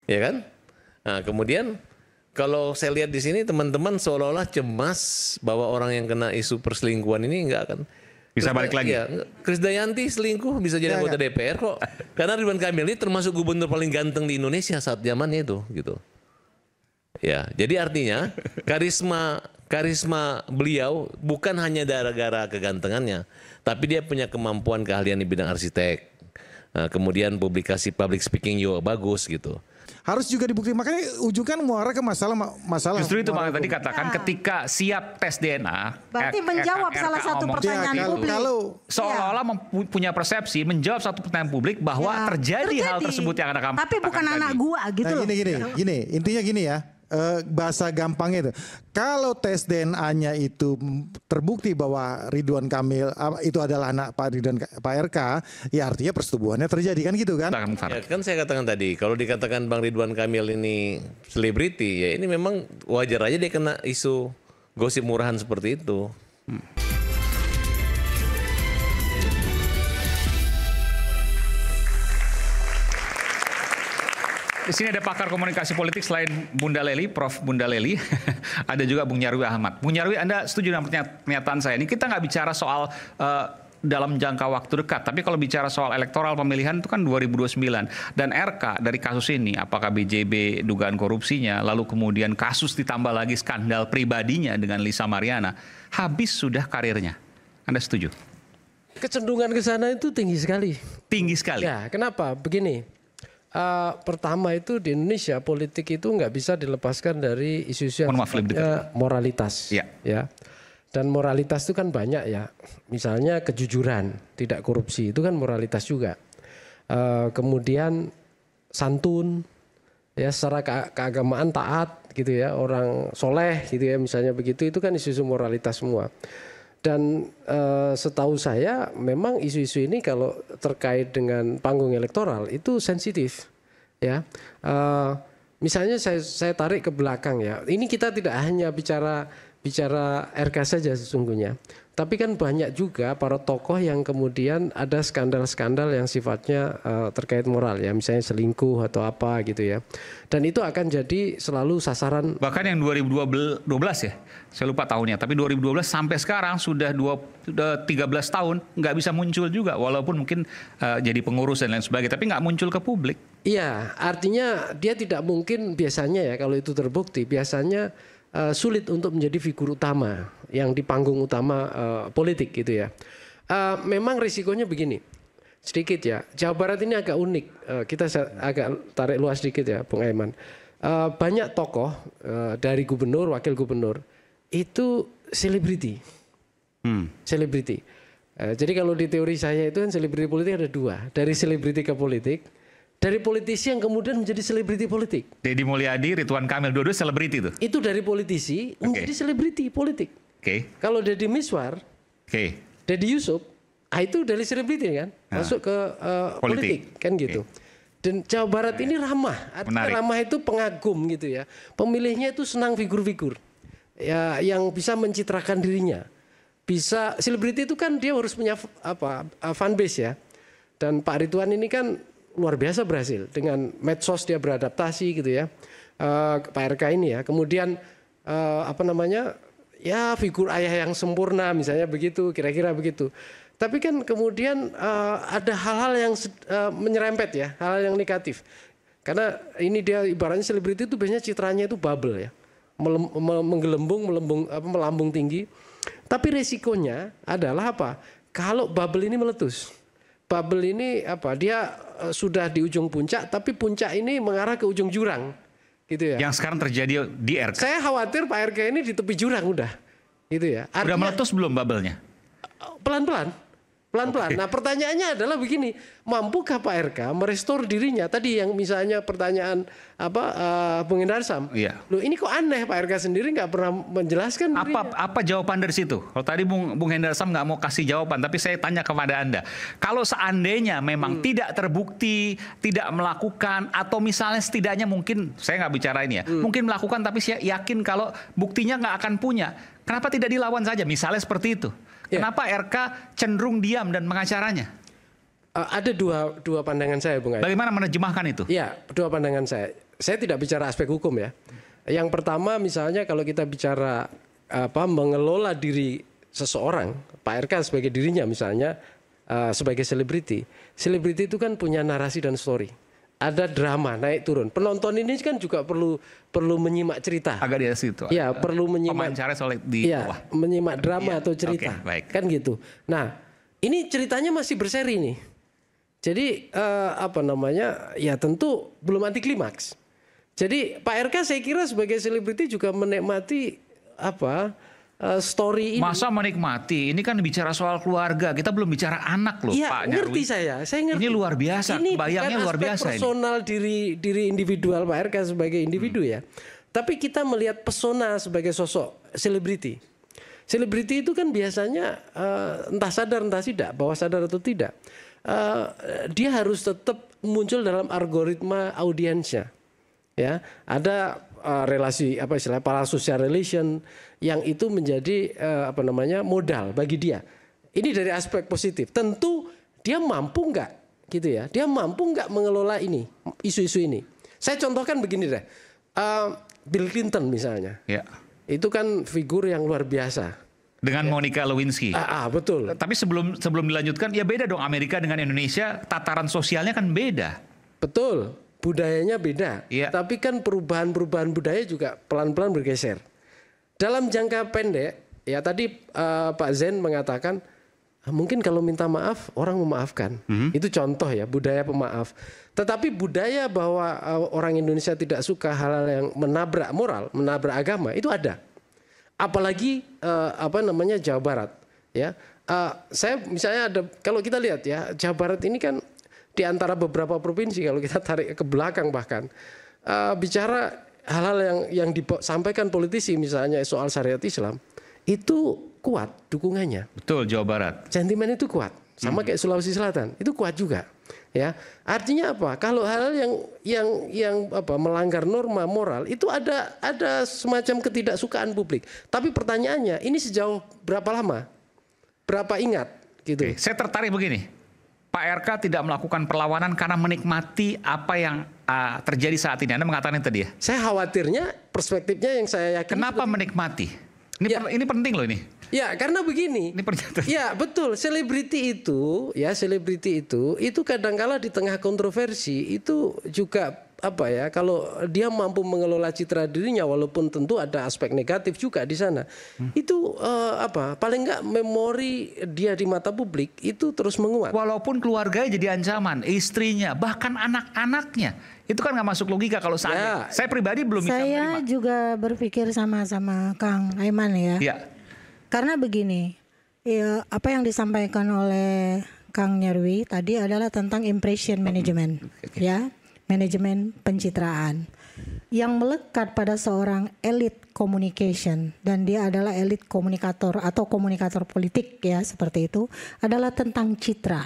ya kan? Nah, kemudian kalau saya lihat di sini teman-teman seolah-olah cemas bahwa orang yang kena isu perselingkuhan ini nggak akan bisa balik lagi. Ya, Krisdayanti selingkuh bisa jadi anggota DPR kok. Karena Ridwan Kamil ini termasuk gubernur paling ganteng di Indonesia saat zamannya itu, gitu. Ya, jadi artinya karisma beliau bukan hanya gara-gara kegantengannya, tapi dia punya kemampuan keahlian di bidang arsitek. Nah, kemudian publikasi public speaking juga bagus gitu. Harus juga dibuktikan, makanya ujung kan muara ke masalah. Justru itu makanya tadi katakan ketika siap tes DNA. Berarti menjawab salah satu pertanyaan publik. Seolah-olah punya persepsi menjawab satu pertanyaan publik bahwa terjadi hal tersebut yang ada. Tapi bukan anak gua gitu. Nah, gini, intinya gini ya. Bahasa gampangnya itu, kalau tes DNA-nya itu terbukti bahwa Ridwan Kamil itu adalah anak Pak RK, ya artinya persetubuhannya terjadi kan gitu kan? Ya, kan saya katakan tadi, kalau dikatakan Bang Ridwan Kamil ini selebriti, ya ini memang wajar aja dia kena isu gosip murahan seperti itu. Di sini ada pakar komunikasi politik selain Bunda Leli, Prof. Bunda Leli, ada juga Bung Nyarwi Ahmad. Bung Nyarwi, Anda setuju dengan pernyataan saya ini? Kita nggak bicara soal dalam jangka waktu dekat, tapi kalau bicara soal elektoral pemilihan itu kan 2029. Dan RK dari kasus ini, apakah BJB dugaan korupsinya, lalu kemudian kasus ditambah lagi skandal pribadinya dengan Lisa Mariana, habis sudah karirnya. Anda setuju? Kecenderungan ke sana itu tinggi sekali. Tinggi sekali? Ya, kenapa? Begini. Pertama itu di Indonesia politik itu nggak bisa dilepaskan dari isu-isu yang moralitas, ya. Dan moralitas itu kan banyak ya. Misalnya kejujuran, tidak korupsi itu kan moralitas juga. Kemudian santun, ya secara keagamaan taat gitu ya, orang soleh gitu ya, misalnya begitu itu kan isu-isu moralitas semua. Dan setahu saya memang isu-isu ini kalau terkait dengan panggung elektoral itu sensitif, ya. Misalnya saya tarik ke belakang ya. Ini kita tidak hanya bicara RK saja sesungguhnya, tapi kan banyak juga para tokoh yang kemudian ada skandal-skandal yang sifatnya terkait moral ya, misalnya selingkuh atau apa gitu ya. Dan itu akan jadi selalu sasaran. Bahkan yang 2012 ya, saya lupa tahunnya, tapi 2012 sampai sekarang sudah 13 tahun nggak bisa muncul juga, walaupun mungkin jadi pengurus dan lain sebagainya, tapi nggak muncul ke publik. Iya, artinya dia tidak mungkin biasanya ya kalau itu terbukti, biasanya sulit untuk menjadi figur utama yang di panggung utama politik gitu ya. Memang risikonya begini, sedikit ya. Jawa Barat ini agak unik. Kita agak tarik luas sedikit ya, Bung Aiman. Banyak tokoh dari gubernur, wakil gubernur itu selebriti. Selebriti. Jadi kalau di teori saya itu kan selebriti politik ada dua, dari selebriti ke politik. Dari politisi yang kemudian menjadi selebriti politik. Deddy Mulyadi, Ridwan Kamil, dua-dua selebriti itu? Itu dari politisi menjadi selebriti politik. Kalau Deddy Miswar, Deddy Yusuf, itu dari selebriti kan, masuk ke politik kan gitu. Dan Jawa Barat ini ramah, artinya ramah itu pengagum gitu ya. Pemilihnya itu senang figur-figur ya, yang bisa mencitrakan dirinya. Bisa selebriti itu kan dia harus punya fanbase ya. Dan Pak Ridwan ini kan luar biasa berhasil dengan medsos, dia beradaptasi gitu ya, Pak RK ini ya. Kemudian ya figur ayah yang sempurna misalnya begitu, kira-kira begitu. Tapi kan kemudian ada hal-hal yang menyerempet ya, hal-hal yang negatif. Karena ini dia ibaratnya selebriti itu biasanya citranya itu bubble ya, melambung tinggi. Tapi resikonya adalah apa? Kalau bubble ini meletus. Bubble ini dia sudah di ujung puncak, tapi puncak ini mengarah ke ujung jurang, gitu ya. Yang sekarang terjadi di RK. Saya khawatir Pak RK ini di tepi jurang udah, gitu ya. Artinya, udah meletus belum bubble-nya? Pelan-pelan. Nah pertanyaannya adalah begini, mampukah Pak RK merestor dirinya? Tadi yang misalnya pertanyaan Bung Hendar Sam, loh ini kok aneh Pak RK sendiri nggak pernah menjelaskan apa jawaban dari situ? Kalau tadi Bung Hendar Sam nggak mau kasih jawaban, tapi saya tanya kepada Anda, kalau seandainya memang tidak terbukti, tidak melakukan, atau misalnya setidaknya mungkin, saya nggak bicara ini ya, mungkin melakukan tapi saya yakin kalau buktinya nggak akan punya, kenapa tidak dilawan saja? Misalnya seperti itu. Kenapa RK cenderung diam dan mengacaranya? Ada dua pandangan saya, Bung Adi. Bagaimana menerjemahkan itu? Ya, dua pandangan saya. saya tidak bicara aspek hukum ya. Yang pertama misalnya kalau kita bicara mengelola diri seseorang, Pak RK sebagai dirinya misalnya sebagai selebriti. Selebriti itu kan punya narasi dan story. Ada drama naik turun. Penonton ini kan juga perlu menyimak cerita. Agak di situ. Ya, perlu menyimak. Menyimak drama atau cerita. Kan gitu. Nah, ini ceritanya masih berseri nih. Jadi ya tentu belum anti klimaks. Jadi Pak RK saya kira sebagai selebriti juga menikmati story ini. Masa menikmati? Ini kan bicara soal keluarga. Kita belum bicara anak loh, ya, Pak Nyarwi. Ngerti saya ngerti. Ini luar biasa. Ini bayangnya luar biasa ini. Personal diri individual Pak RK sebagai individu ya. Tapi kita melihat pesona sebagai sosok selebriti. Selebriti itu kan biasanya entah sadar entah tidak, bahwa sadar atau tidak, dia harus tetap muncul dalam algoritma audiensnya. Ya, ada relasi parasocial relation yang itu menjadi modal bagi dia. Ini dari aspek positif. Tentu dia mampu nggak gitu ya? Dia mampu nggak mengelola ini isu-isu ini? Saya contohkan begini deh. Bill Clinton misalnya. Ya. Itu kan figur yang luar biasa. Dengan Monica Lewinsky. Betul. Tapi sebelum dilanjutkan, ya beda dong Amerika dengan Indonesia. Tataran sosialnya kan beda. Betul. Budayanya beda, tapi kan perubahan budaya juga pelan-pelan bergeser. Dalam jangka pendek, ya tadi Pak Zen mengatakan mungkin kalau minta maaf orang memaafkan. Itu contoh ya budaya pemaaf. Tetapi budaya bahwa orang Indonesia tidak suka hal-hal yang menabrak moral, menabrak agama itu ada. Apalagi Jawa Barat. Ya, saya misalnya ada kalau kita lihat ya Jawa Barat ini kan di antara beberapa provinsi kalau kita tarik ke belakang bahkan bicara hal-hal yang disampaikan politisi misalnya soal syariat Islam itu kuat dukungannya. Betul, Jawa Barat. Sentimen itu kuat. Sama kayak Sulawesi Selatan itu kuat juga. Ya, artinya apa? Kalau hal yang melanggar norma moral itu ada semacam ketidaksukaan publik. Tapi pertanyaannya ini sejauh berapa lama? Berapa ingat? Gitu. Oke, saya tertarik begini. Pak RK tidak melakukan perlawanan karena menikmati apa yang terjadi saat ini. Anda mengatakan itu tadi ya? Saya khawatirnya perspektifnya yang saya yakin. Kenapa menikmati? Ini penting loh ini. Ya karena begini. Ini pernyataan. Ya betul. Selebriti itu kadangkala di tengah kontroversi itu juga kalau dia mampu mengelola citra dirinya walaupun tentu ada aspek negatif juga di sana. Itu paling enggak memori dia di mata publik itu terus menguat. Walaupun keluarganya jadi ancaman, istrinya, bahkan anak-anaknya. Itu kan nggak masuk logika kalau saya pribadi belum bisa menerima. Saya juga berpikir sama Kang Aiman ya. Iya. Karena begini, ya, apa yang disampaikan oleh Kang Nyarwi tadi adalah tentang impression management, ya. Manajemen pencitraan yang melekat pada seorang elit communication dan dia adalah elit komunikator atau komunikator politik ya seperti itu adalah tentang citra.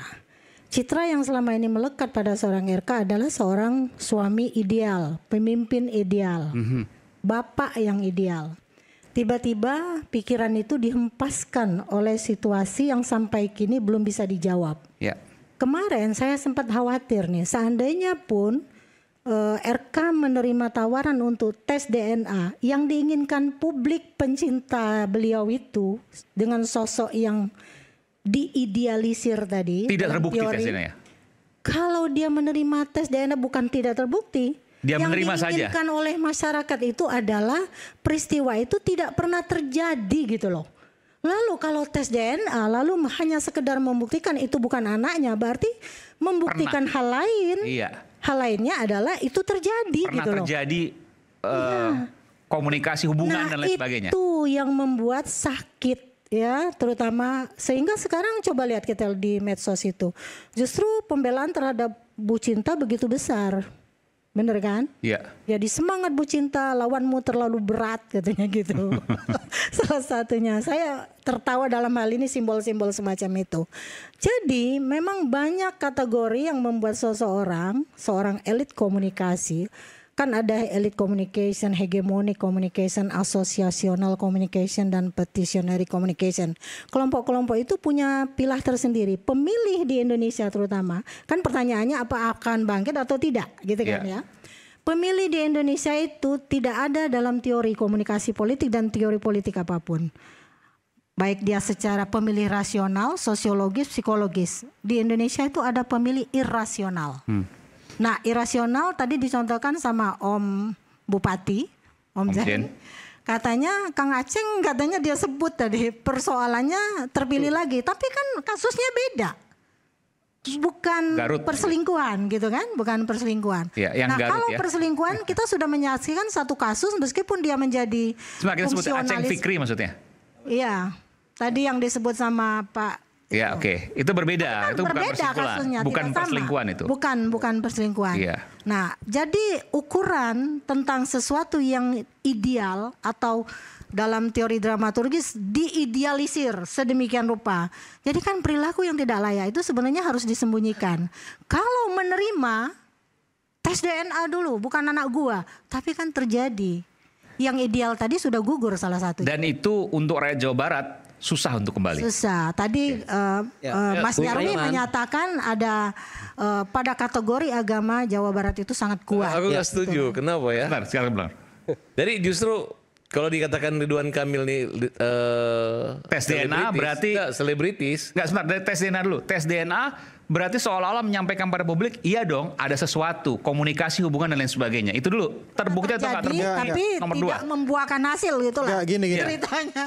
Citra yang selama ini melekat pada seorang RK adalah seorang suami ideal, pemimpin ideal, bapak yang ideal. Tiba-tiba pikiran itu dihempaskan oleh situasi yang sampai kini belum bisa dijawab. Ya. Kemarin saya sempat khawatir nih, seandainya pun RK menerima tawaran untuk tes DNA yang diinginkan publik pencinta beliau itu dengan sosok yang diidealisir tadi. Tidak terbukti tesnya ya? Kalau dia menerima tes DNA bukan tidak terbukti. Dia yang menerima saja. Yang diinginkan oleh masyarakat itu adalah peristiwa itu tidak pernah terjadi gitu loh. Lalu kalau tes DNA lalu hanya sekedar membuktikan itu bukan anaknya, berarti membuktikan hal lain. Iya. Hal lainnya adalah itu terjadi pernah gitu loh. Terjadi komunikasi hubungan dan lain sebagainya. Itu yang membuat sakit ya, terutama sehingga sekarang coba lihat kita di medsos itu. Justru pembelaan terhadap Bu Cinta begitu besar. Bener kan? Iya. Jadi semangat Bu Cinta, lawanmu terlalu berat katanya gitu. Salah satunya saya tertawa dalam hal ini simbol-simbol semacam itu. Jadi memang banyak kategori yang membuat seorang elit komunikasi. Kan ada elit communication, hegemonic communication, asosiasional communication, dan petitionary communication. Kelompok-kelompok itu punya pilah tersendiri. Pemilih di Indonesia terutama, kan pertanyaannya apa akan bangkit atau tidak gitu kan ya. pemilih di Indonesia itu tidak ada dalam teori komunikasi politik dan teori politik apapun. Baik dia secara pemilih rasional, sosiologis, psikologis. Di Indonesia itu ada pemilih irasional. Nah, irasional tadi dicontohkan sama Om Bupati, Om Jen. Katanya Kang Aceng katanya dia sebut tadi persoalannya terpilih lagi. Tapi kan kasusnya beda. Bukan Garut. Perselingkuhan gitu kan, bukan perselingkuhan. Ya, yang nah Garut, kalau ya. perselingkuhan kita sudah menyaksikan satu kasus meskipun dia menjadi Kita sebut Aceng fungsionalis. Fikri maksudnya? Iya, tadi yang disebut sama Pak. Ya oke, itu berbeda. Itu bukan berbeda perselingkuhan. kasusnya, Bukan tidak sama. perselingkuhan itu. Bukan perselingkuhan. Iya. Nah, jadi ukuran tentang sesuatu yang ideal atau dalam teori dramaturgis diidealisir sedemikian rupa. Jadi kan perilaku yang tidak layak itu sebenarnya harus disembunyikan. Kalau menerima tes DNA dulu, bukan anak gua, tapi kan terjadi. Yang ideal tadi sudah gugur salah satu. Dan itu untuk rakyat Jawa Barat susah untuk kembali. Susah. Tadi Mas Nyarwi menyatakan ada pada kategori agama Jawa Barat itu sangat kuat. Aku nggak setuju. Kenapa ya? Benar, sekarang benar. Jadi justru kalau dikatakan Ridwan Kamil nih Tes DNA berarti selebritis. Enggak, sebentar, dari tes DNA dulu. Tes DNA berarti seolah-olah menyampaikan pada publik, iya dong, ada sesuatu, komunikasi, hubungan dan lain sebagainya. Itu dulu. Terbukti atau enggak terbukti? Tapi Nomor tidak 2. membuahkan hasil gitu lah. Ya, gini. Ceritanya.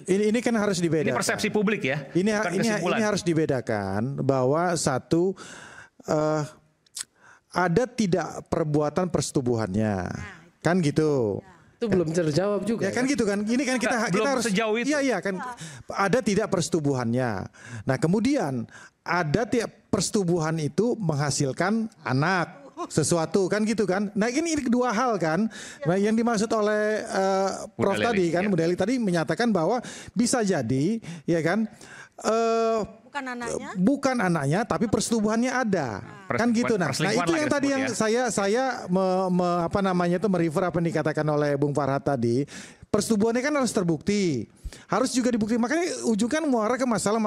Ini kan harus Ini dibedakan. persepsi publik ya. bukan kesimpulan. Ini harus dibedakan bahwa satu ada tidak perbuatan persetubuhannya. Kan gitu. Itu belum terjawab juga. Ya kan gitu kan. Ini kan kita belum harus sejauh itu. Iya kan. Ada tidak persetubuhannya. Nah, kemudian ada tidak persetubuhan itu menghasilkan anak sesuatu kan gitu kan. Nah, ini kedua hal kan. Nah, yang dimaksud oleh Prof Bunda tadi Lely, kan, ya. Bunda Lely tadi menyatakan bahwa bisa jadi ya kan Bukan anaknya. bukan anaknya tapi persetubuhannya ada. Kan gitu. Nah, perselingkuhan itu lah yang kita tadi sebut yang ya. saya apa namanya itu merefer apa yang dikatakan oleh Bung Farhad tadi. Persetubuhannya kan harus terbukti. Harus juga dibukti. Makanya ujung kan muara ke masalah.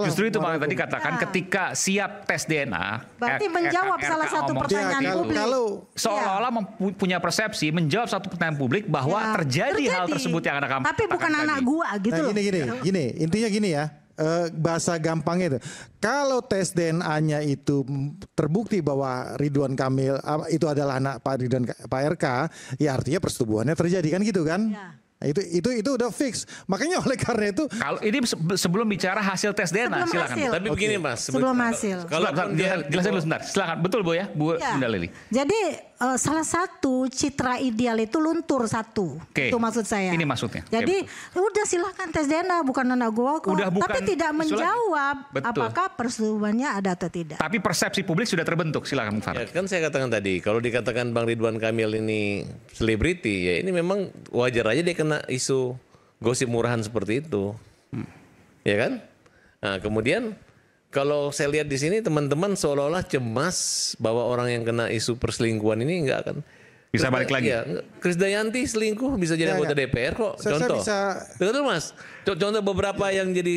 Justru itu muara makanya tadi hukum. katakan ketika siap tes DNA. Berarti menjawab salah satu ngomong pertanyaan seperti itu. publik. Kalau Seolah-olah punya persepsi menjawab satu pertanyaan publik bahwa Ya, terjadi hal tersebut yang Anda katakan. Tapi bukan anak gua gitu nah, loh. gini, intinya gini ya. Bahasa gampangnya itu, kalau tes DNA-nya itu terbukti bahwa Ridwan Kamil itu adalah anak Pak RK, ya artinya persetubuhannya terjadi kan gitu kan? Ya. Nah, itu udah fix. Makanya oleh karena itu Kalau ini sebelum bicara hasil tes DNA, Sebelum silakan. hasil. Tapi begini Mas. Sebelum hasil. Kalau Jelasin dulu sebentar. Silakan. Betul Bu ya, Bu Ya. Bunda Lely. Jadi salah satu citra ideal itu luntur satu. Oke. Itu maksud saya. Ini maksudnya. Oke, Jadi udah silakan tes DNA bukan anak gua kok. Udah bukan Tapi tidak isu lagi. menjawab Betul. apakah persetubuhannya ada atau tidak. Tapi persepsi publik sudah terbentuk. Silakan Bung Ya, Farhad. kan saya katakan tadi, kalau dikatakan Bang Ridwan Kamil ini selebriti, ya ini memang wajar aja dia kena isu gosip murahan seperti itu. Ya kan? Nah, kemudian kalau saya lihat di sini teman-teman seolah-olah cemas bahwa orang yang kena isu perselingkuhan ini enggak akan Bisa balik lagi. Iya, Krisdayanti selingkuh bisa jadi Ya, anggota ya. DPR kok. Saya Contoh. bisa- Dengar dulu Mas. Contoh beberapa yang jadi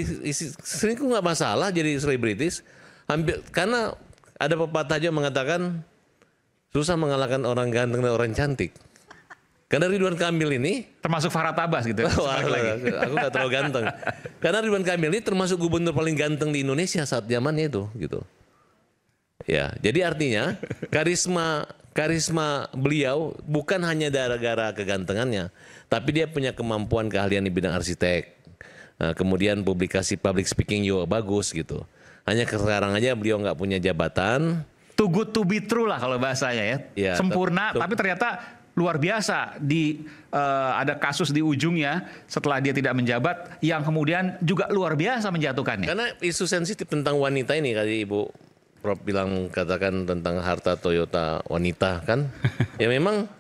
selingkuh nggak masalah jadi selebritis. Karena ada pepatah juga mengatakan susah mengalahkan orang ganteng dan orang cantik. Karena Ridwan Kamil ini, Termasuk Farhad Abbas gitu. wah, Balik lagi. aku nggak terlalu ganteng. Karena Ridwan Kamil ini termasuk gubernur paling ganteng di Indonesia saat zamannya itu, gitu. Ya, jadi artinya karisma beliau bukan hanya gara-gara kegantengannya, tapi dia punya kemampuan keahlian di bidang arsitek. Nah, kemudian public speaking juga bagus gitu. Hanya sekarang aja beliau nggak punya jabatan. Too good to be true lah kalau bahasanya ya. Ya, Sempurna, tapi ternyata luar biasa ada kasus di ujungnya setelah dia tidak menjabat yang kemudian juga luar biasa menjatuhkannya. Karena isu sensitif tentang wanita ini tadi Ibu Prof bilang katakan tentang harta Toyota wanita kan. Ya memang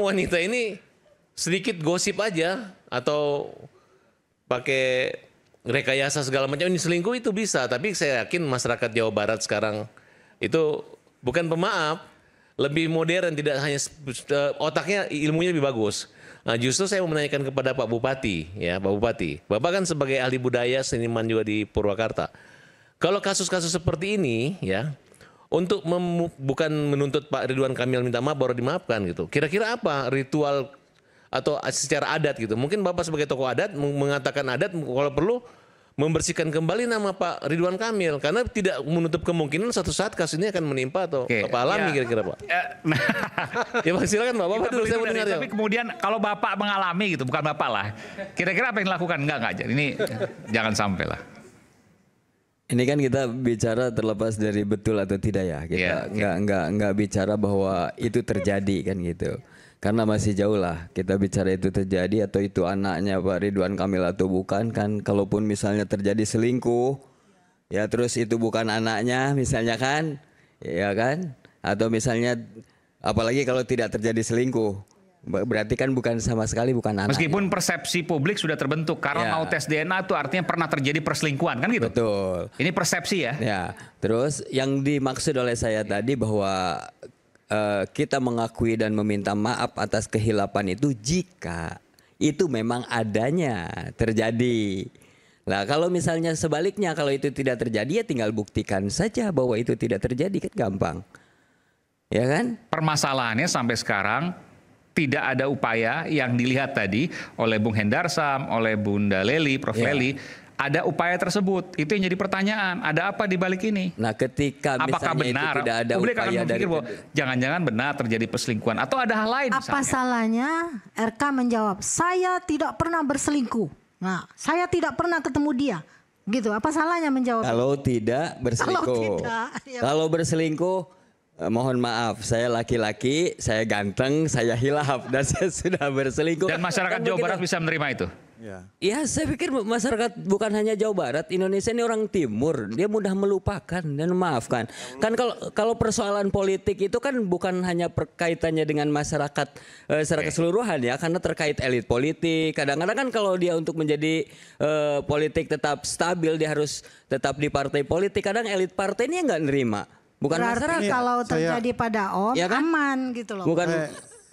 wanita ini sedikit gosip aja atau pakai rekayasa segala macam ini selingkuh itu bisa, tapi saya yakin masyarakat Jawa Barat sekarang itu bukan pemaaf, lebih modern, tidak hanya otaknya, ilmunya lebih bagus. Nah, justru saya mau menanyakan kepada Pak Bupati, ya Pak Bupati. Bapak kan sebagai ahli budaya, seniman juga di Purwakarta. Kalau kasus-kasus seperti ini, ya untuk bukan menuntut Pak Ridwan Kamil minta maaf baru dimaafkan gitu. Kira-kira apa ritual atau secara adat gitu? Mungkin Bapak sebagai tokoh adat mengatakan adat kalau perlu membersihkan kembali nama Pak Ridwan Kamil karena tidak menutup kemungkinan satu saat kasus ini akan menimpa atau Bapak alami kira-kira Pak. Ya Pak silakan Bapak dulu saya mendengar ya. Tapi kemudian kalau Bapak mengalami gitu, bukan Bapak lah. Kira-kira apa yang dilakukan? Enggak. Ini jangan sampai lah. Ini kan kita bicara terlepas dari betul atau tidak ya. Kita nggak bicara bahwa itu terjadi kan gitu. Karena masih jauh lah kita bicara itu terjadi atau itu anaknya Pak Ridwan Kamil atau bukan kan. Kalaupun misalnya terjadi selingkuh ya terus itu bukan anaknya misalnya kan, ya kan. Atau misalnya apalagi kalau tidak terjadi selingkuh berarti kan bukan sama sekali bukan anaknya. Meskipun persepsi publik sudah terbentuk karena mau tes DNA itu artinya pernah terjadi perselingkuhan kan gitu. Betul. Ini persepsi ya. Ya. Terus yang dimaksud oleh saya tadi bahwa kita mengakui dan meminta maaf atas kehilapan itu jika itu memang adanya terjadi. Nah kalau misalnya sebaliknya kalau itu tidak terjadi ya tinggal buktikan saja bahwa itu tidak terjadi kan gampang. Ya kan? Permasalahannya sampai sekarang tidak ada upaya yang dilihat tadi oleh Bung Hendarsam, oleh Bunda Lely, Prof. Lely. Ada upaya tersebut, itu yang jadi pertanyaan. Ada apa di balik ini? Nah, ketika apakah benar itu tidak ada publik akan upaya berpikir bahwa jangan-jangan benar terjadi perselingkuhan atau ada hal lain? Apa salahnya RK menjawab, saya tidak pernah berselingkuh. Nah, saya tidak pernah ketemu dia. Gitu. Apa salahnya menjawab? Kalau tidak berselingkuh. Kalau berselingkuh, mohon maaf, saya laki-laki, saya ganteng, saya hilaf dan saya sudah berselingkuh. Dan masyarakat Jawa Barat bisa menerima itu. Ya saya pikir masyarakat bukan hanya Jawa Barat, Indonesia ini orang timur, dia mudah melupakan dan memaafkan. Kan kalau persoalan politik itu kan bukan hanya perkaitannya dengan masyarakat secara keseluruhan ya, karena terkait elit politik. Kadang-kadang kan kalau dia untuk menjadi politik tetap stabil, dia harus tetap di partai politik. Kadang elit partai ini nggak nerima, bukan berarti masyarakat. Kalau terjadi pada Om, ya kan? aman gitu loh. Bukan.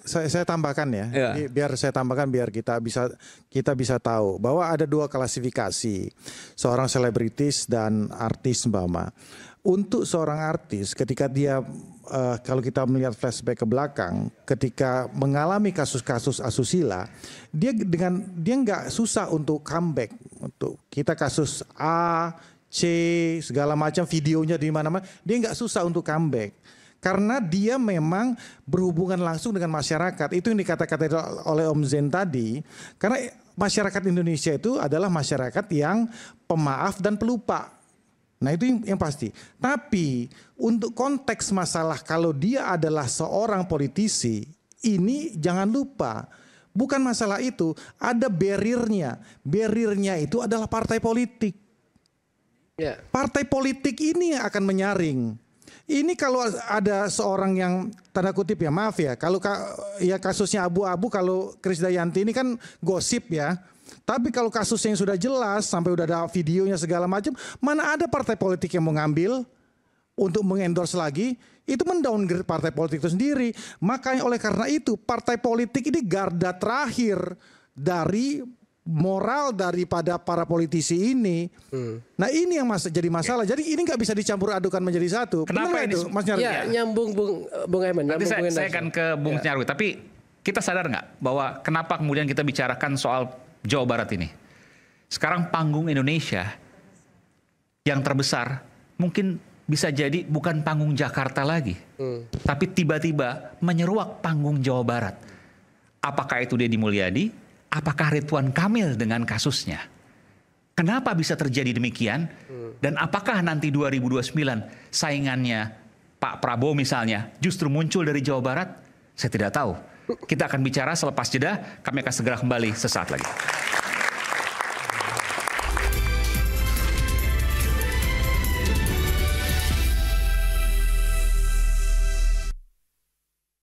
Saya tambahkan ya, biar saya tambahkan biar kita bisa tahu bahwa ada dua klasifikasi seorang selebritis dan artis Mbak. Untuk seorang artis ketika dia kalau kita melihat flashback ke belakang ketika mengalami kasus-kasus asusila, dia nggak susah untuk comeback. Untuk kita kasus A, C segala macam videonya di mana-mana, dia nggak susah untuk comeback. Karena dia memang berhubungan langsung dengan masyarakat. Itu yang dikatakan oleh Om Zen tadi. Karena masyarakat Indonesia itu adalah masyarakat yang pemaaf dan pelupa. Nah itu yang pasti. Tapi untuk konteks masalah kalau dia adalah seorang politisi, ini jangan lupa. Bukan masalah itu, ada barriernya. Barriernya itu adalah partai politik. Partai politik ini yang akan menyaring. Ini kalau ada seorang yang tanda kutip ya maaf ya, kalau ya kasusnya abu-abu, kalau Krisdayanti ini kan gosip ya. Tapi kalau kasusnya yang sudah jelas sampai udah ada videonya segala macam, mana ada partai politik yang mau ngambil untuk mengendorse lagi, itu mendowngrade partai politik itu sendiri. Makanya oleh karena itu partai politik ini garda terakhir dari moral daripada para politisi ini. Nah ini yang jadi masalah. Jadi ini nggak bisa dicampur adukan menjadi satu. Kenapa ini itu, Mas Nyarwi? Ya, nyambung Bung Emen. Nanti saya akan ke Bung Nyarwi. Tapi kita sadar nggak bahwa kenapa kemudian kita bicarakan soal Jawa Barat ini? Sekarang panggung Indonesia yang terbesar mungkin bisa jadi bukan panggung Jakarta lagi, tapi tiba-tiba menyeruak panggung Jawa Barat. Apakah itu Deddy Mulyadi? Apakah Ridwan Kamil dengan kasusnya? Kenapa bisa terjadi demikian? Dan apakah nanti 2029 saingannya Pak Prabowo misalnya justru muncul dari Jawa Barat? Saya tidak tahu. Kita akan bicara selepas jeda. Kami akan segera kembali sesaat lagi.